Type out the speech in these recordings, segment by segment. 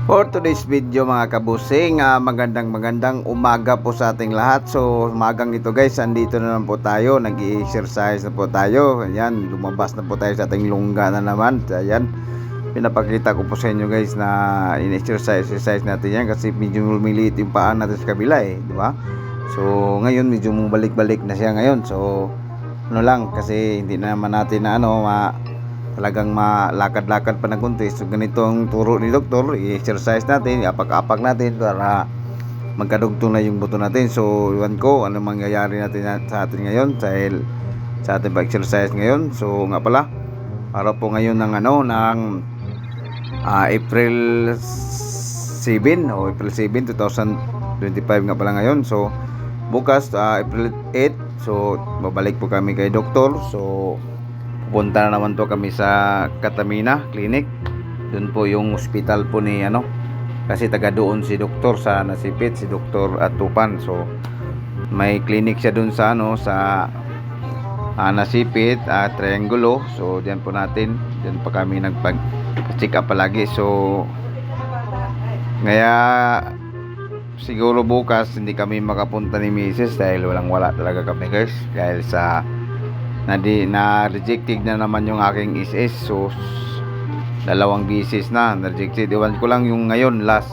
For today's video mga kabusing, magandang umaga po sa ating lahat. So umagang ito guys, andito na naman po tayo, nag-i-exercise na po tayo. Ayan, lumabas na po tayo sa ating lungga na naman. Ayan, pinapakita ko po sa inyo guys na in-exercise natin yan kasi medyo lumiliit yung paa natin sa kabila di ba? So ngayon medyo balik-balik na siya ngayon. So ano lang, kasi hindi na naman natin na talagang malakad-lakad pa ng konti. So ganitong turo ni doktor, i-exercise natin, apak-apak natin para magkadugtong na yung buto natin. So iwan ko ano mangyayari natin sa atin ngayon dahil sa ating pa-exercise ngayon. So nga pala, para po ngayon ng April 7 o April 7, 2025 nga pala ngayon. So bukas April 8, so babalik po kami kay doktor. So pupunta na naman po kami sa Katamina Clinic. Doon po yung hospital po ni kasi taga doon si doktor sa Nasipit, si Doktor Atupan. So may clinic siya doon sa sa Nasipit, Triangulo. So diyan po natin, diyan pa kami nagpag-check up palagi. So kaya siguro bukas hindi kami makapunta ni Mrs. dahil wala talaga kami guys, dahil sa na-rejected na naman yung aking SS. So dalawang bisis na na-rejected. Iwan ko lang yung ngayon last,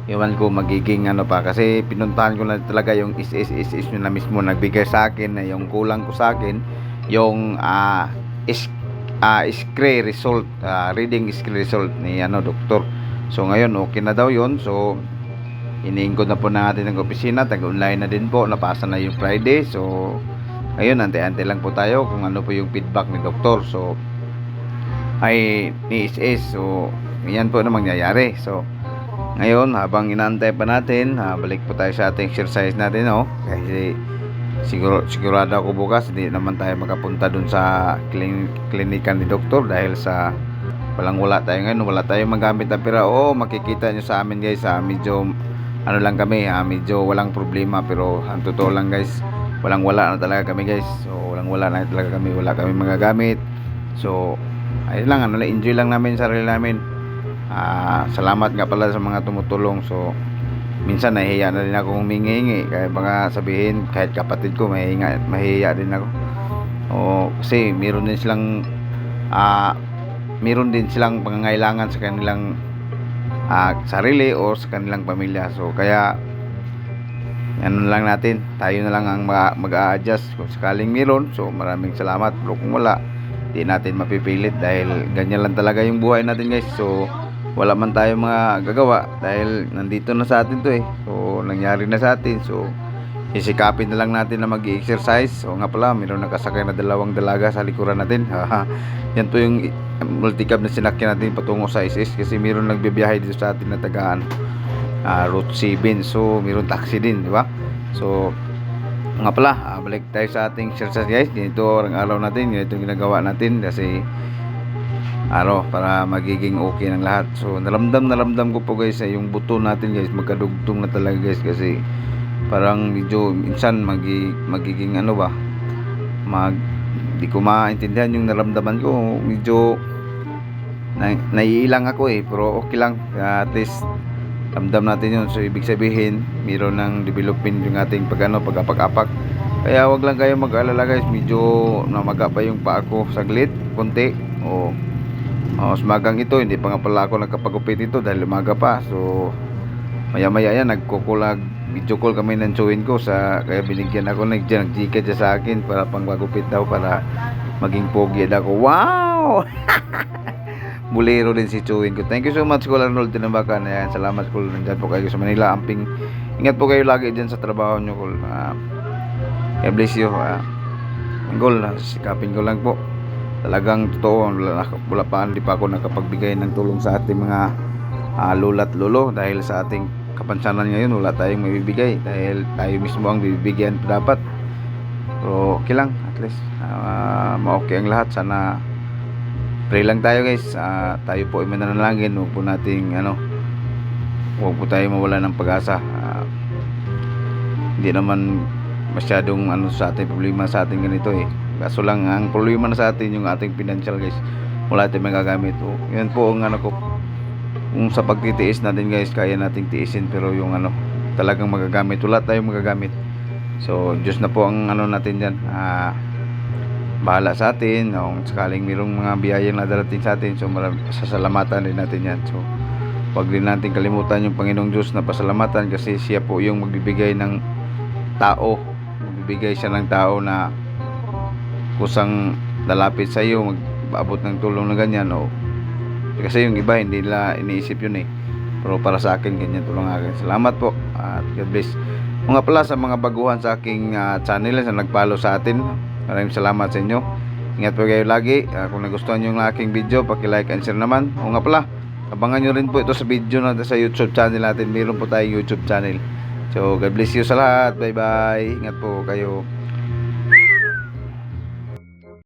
iwan ko magiging pa, kasi pinuntahan ko na talaga yung SS nyo na mismo nagbigay sa akin na yung kulang ko sa akin yung screen result, reading screen result ni doktor. So ngayon okay na daw yon. So iniingkod na po natin ng opisina, tag-online na din po, napasa na yung Friday. So ayun, ante-ante lang po tayo kung ano po yung feedback ni doktor. So ni SS. So yan po na mangyayari. So ngayon habang inaantay pa natin, balik po tayo sa ating exercise natin kasi sigurado ako bukas hindi naman tayo makapunta dun sa klinika ni doktor dahil sa wala tayo ngayon, wala tayong magamit na pera. Makikita nyo sa amin guys, medyo lang kami, medyo walang problema, pero ang totoo lang guys, wala na talaga kami guys. So wala na talaga kami, wala kami magagamit. So ayun lang, enjoy lang namin sarili namin. Salamat nga pala sa mga tumutulong. So minsan nahihiya na din ako humingi, kaya baka sabihin kahit kapatid ko mahihiya din ako. Kasi meron din silang pangangailangan sa kanilang sarili o sa kanilang pamilya. So kaya ano lang natin, tayo na lang ang mag-a-adjust kung sakaling meron. So maraming salamat, pero kung wala, hindi natin mapipilit dahil ganyan lang talaga yung buhay natin guys. So wala man tayo mga gagawa dahil nandito na sa atin to so nangyari na sa atin. So isikapin na lang natin na mag-exercise. So nga pala, mayroon nakasakay na dalawang dalaga sa likuran natin. Yan po yung multicab na sinakyan natin patungo sa SS, kasi mayroon nagbibiyahe dito sa atin na tagaan Route 7. So mayroon taxi din, di ba? So nga pala, balik tayo sa ating exercise guys. Dito ang araw natin, ito yung ginagawa natin kasi para magiging okay ng lahat. So naramdam ko po guys yung buto natin guys, magkadugtong na talaga guys, kasi parang medyo minsan magiging di ko maintindihan yung naramdaman ko. Medyo naiilang ako pero okay lang, at least ramdam natin yun. So ibig sabihin mayroon ng development yung ating pag-apak-apak. Kaya wag lang kayo mag-alala guys, medyo namaga pa yung paa ko saglit, konti. Sumagang ito, hindi pa nga pala ako nagkapagupit ito dahil umaga pa. So maya-maya yan, nagkukulag video call kami ng chewin ko, kaya binigyan ako nag-gcash siya sa akin para pangpagupit daw, para maging pogi ako. Wow! Bulero din si chewin ko. Thank you so much, Kuya Arnold Tinambakan. Ayan, salamat Kul, nandyan po kayo sa Manila. Amping ingat po kayo lagi dyan sa trabaho nyo Kul. God bless you. Kul, sikapin ko lang po. Talagang totoo, hindi pa ako nakapagbigay ng tulong sa ating mga lula't lolo dahil sa ating kapansanan ngayon. Wala tayong mabibigay dahil tayo mismo ang bibigyan dapat. Pero okay lang, at least ma-okay ang lahat. Sana pray lang tayo guys. Tayo po ay mananalangin. Huwag po nating huwag po tayo mawala ng pag-asa. Hindi naman masyadong sa ating problema sa ating ganito Kaso lang ang problema na sa atin yung ating financial guys. wala tayong magagamit. O, yun po ang ano ko, kung sa pagtitiis natin guys, kaya nating tiisin, pero yung ano talagang magagamit, wala tayong magagamit. So Diyos na po ang ano natin dyan, bahala sa atin kung sakaling mayroong mga biyayang na darating sa atin. So sasalamatan din natin yan. So wag din natin kalimutan yung Panginoong Diyos na pasalamatan, kasi siya po yung magbibigay ng tao, magbibigay siya ng tao na kusang lalapit sa iyo, mag-abot ng tulong na ganyan. O kasi yung iba hindi nila iniisip yun pero para sa akin ganyan tulong akin. Salamat po at God bless. Mga pala sa mga baguhan sa aking channel sa nagpalo sa atin, maraming salamat sa inyo. Ingat po kayo lagi. Kung nagustuhan nyo yung aking video, paki-like and share naman. O nga pala, abangan nyo rin po ito sa video natin sa YouTube channel natin. Meron po tayong YouTube channel. So God bless you sa lahat. Bye bye. Ingat po kayo.